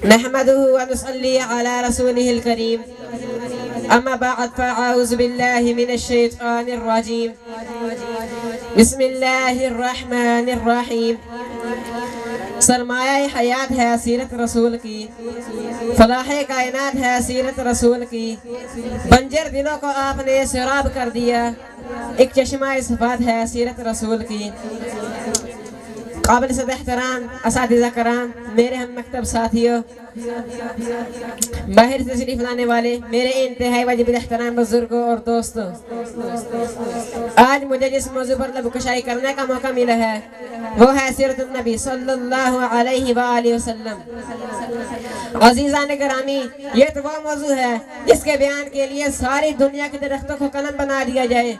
نحمده ونصلي على رسوله الكريم أما بعد فأعوذ بالله من الشيطان الرجيم بسم الله الرحمن الرحيم سرمایہ حیات ہے سیرت رسول کی، فلاح کائنات ہے سیرت رسول کی، بنجر دلوں کو آپ نے سراب کر دیا، ایک چشمہ صفات ہے سیرت رسول کی۔ قابل صد احترام اساتذہ کرام، میرے ہم مکتب ساتھیوں، باہر سے تشریف لانے والے میرے انتہائی واجب الاحترام بزرگوں اور دوستوں، آج مجھے جس موضوع پر لب کشائی کرنے کا موقع ملا ہے وہ ہے سیرت النبی صلی اللہ علیہ وآلہ وسلم۔ عزیزان گرامی، یہ تو وہ موضوع ہے جس کے بیان کے لیے ساری دنیا کے درختوں کو قلم بنا دیا جائے،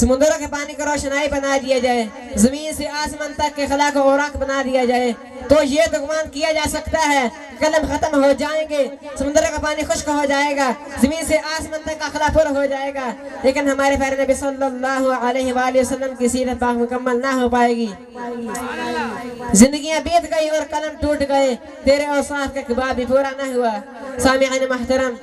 سمندروں کے پانی کو روشنائی بنا دیا جائے، زمین سے آسمان تک کے خلا کو اوراق بنا دیا جائے، تو یہ گمان کیا جا سکتا ہے کہ قلم ختم ہو جائیں گے، سمندر کا پانی خشک ہو جائے گا، زمین سے آسمان تک کا خلا پر ہو جائے گا، لیکن ہمارے پیارے نبی صلی اللہ علیہ وآلہ وسلم کی سیرت پاک مکمل نہ ہو پائے گی۔ زندگیاں بیت گئی اور قلم ٹوٹ گئے، تیرے اوصاف کا کباب بھی پورا نہ ہوا۔ سامعین محترم،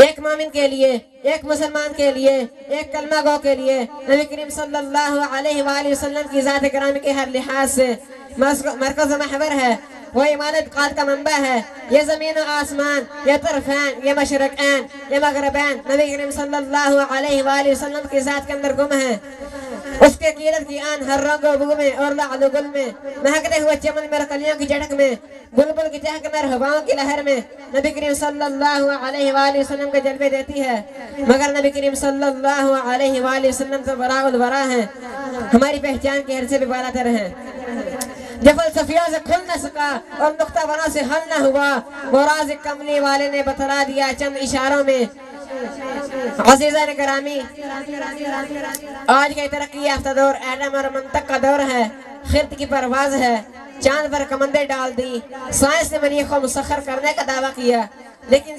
ایک مومن کے لیے، ایک مسلمان کے لیے، ایک کلمہ گو کے لیے نبی کریم صلی اللہ علیہ وآلہ وسلم کی ذات گرامی کے ہر لحاظ سے مرکز و محور ہے، وہ ایمان قاد کا منبع ہے۔ یہ زمین و آسمان، یہ طرفین، یہ مشرقین، یہ مغربین نبی کریم صلی اللہ علیہ وآلہ وسلم کی ذات کے اندر گم ہے۔ اس کے قیلت کی آن ہر رنگ و بو میں اور لعل و گل میں، مہکتے ہوئے چمن میں کلیوں کی جھڑک میں، بلبل کی چہک میں، ہواؤں کی لہر میں نبی کریم صلی اللہ علیہ وآلہ وسلم کے جلوے دیتی ہے، مگر نبی کریم صلی اللہ علیہ وآلہ وسلم تو براء البراء ہیں، ہماری پہچان کے حد سے بھی بالا تر ہیں۔ جو فلسفیوں سے کھل نہ سکا اور نقطہ بنا سے حل نہ ہوا، وہ راز کملی والے نے بتلا دیا چند اشاروں میں۔ عزیزان گرامی، آج کا ترقی یافتہ دور ایٹم اور منطق کا دور ہے، خرد کی پرواز ہے، چاند پر کمندیں ڈال دی، سائنس نے مریخ کو مسخر کرنے کا دعویٰ کیا، لیکن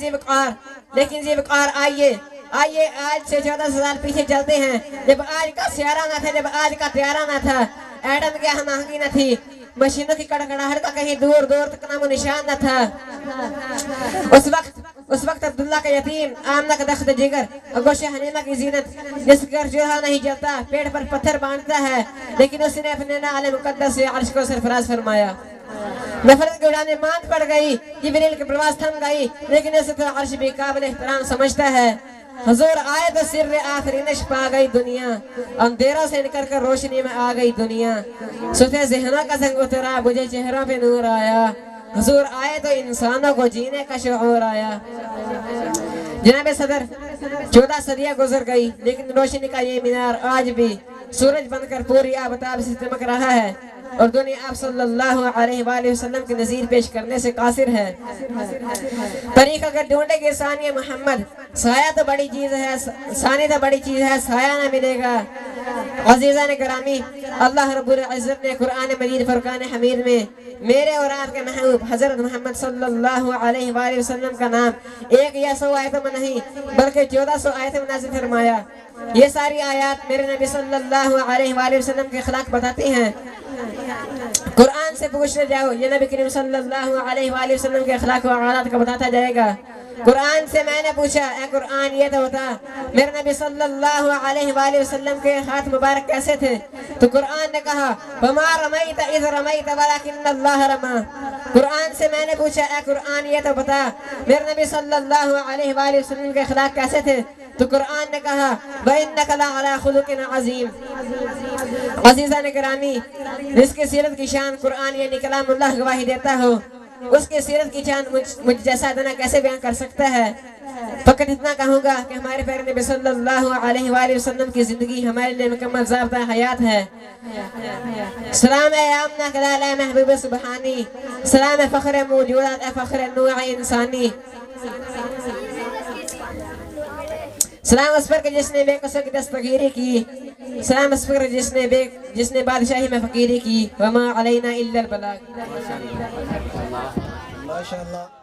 زیبقار آئیے آج سے 14,000 سال پیچھے چلتے ہیں، جب آج کا سیارہ نہ تھا، جب آج کا طیارہ نہ تھا، ایٹم کی ہم آہنگی نہ تھی، مشینوں کی کڑکڑاہٹ کا کہیں دور دور تک نام و نشان نہ تھا۔ اس وقت عبداللہ کا یتیم، آمنہ کا دخت جگر، گوشہ حلیمہ کی زینت، جس کا چولہا نہیں جلتا، پیٹ پر پتھر باندھتا ہے، لیکن اس نے اپنے نعل مقدس سے عرش کو سرفراز فرمایا۔ نفرت کی اڑانے ماند پڑ گئی، جبریل کی پرواز تھم گئی، لیکن اسے تو عرش بھی قابل احترام سمجھتا ہے۔ حضور آئے تو سر آفرینش پا گئی دنیا، اندھیروں سے نکل کر روشنی میں آ گئی دنیا، سوتے ذہنوں کا زنگ اترا، مجھے چہروں پہ نور آیا، حضور آئے تو انسانوں کو جینے کا شعور آیا۔ جناب صدر، 14 صدیاں گزر گئی، لیکن روشنی کا یہ مینار آج بھی سورج بن کر پوری آفتاب سے چمک رہا ہے، اور دنیا آپ صلی اللہ علیہ وآلہ وسلم کی نظیر پیش کرنے سے قاصر ہے۔ طریق اگر ڈھونڈے گے ثانی محمد، سایہ تو بڑی چیز ہے، ثانی تو بڑی چیز ہے، سایہ نہ ملے گا۔ عزیزان گرامی، اللہ رب العزت نے قرآن مجید فرقان حمید میں میرے اور آپ کے محبوب حضرت محمد صلی اللہ علیہ وآلہ وسلم کا نام ایک یا 100 آیتوں میں نہیں بلکہ 1400 آیتوں میں نازل فرمایا۔ یہ ساری آیات میرے نبی صلی اللہ علیہ وآلہ وسلم کے اخلاق بتاتی ہیں۔ قرآن سے پوچھنے جاؤ، یہ نبی کریم صلی اللہ علیہ وآلہ وسلم کے اخلاق و عادات کا بتاتا جائے گا۔ قرآن سے میں نے پوچھا، اے قرآن یہ تو بتا میرے نبی صلی اللہ علیہ وآلہ وسلم کے ہاتھ مبارک کیسے تھے؟ تو قرآن نے کہا وَمَا رَمَيْتَ إِذْ رَمَيْتَ وَلَكِنَّ اللَّهَ رَمَى۔ قرآن سے میں نے پوچھا، اے قرآن یہ تو بتا میرے نبی صلی اللہ علیہ وآلہ وسلم کے اخلاق کیسے تھے؟ تو قرآن نے کہا وَإِنَّكَ لَعَلَىٰ خُلُقٍ عَظِيمٍ۔ عزیزان گرامی، جس کی سیرت کی شان قرآن یعنی کلام اللہ گواہی دیتا ہو، اس کی سیرت کی شان مجھ جیسا ادنا کیسے بیان کر سکتا ہے؟ فقط اتنا کہوں گا کہ ہمارے پیارے نبی صلی اللہ علیہ وآلہ وسلم کی زندگی ہمارے لیے مکمل ضابطہ حیات ہے۔ سلام اے آمنہ کلال اے محبوب سبحانی، سلام اے فخر موجودات اے فخر نوع انسانی، سلام اس پر کہ جس نے بے قصر کی دستگیری کی، سلام اس پر جس نے بادشاہی میں فقیری کی، وما علینا الا البلاغ۔ ماشاءاللہ۔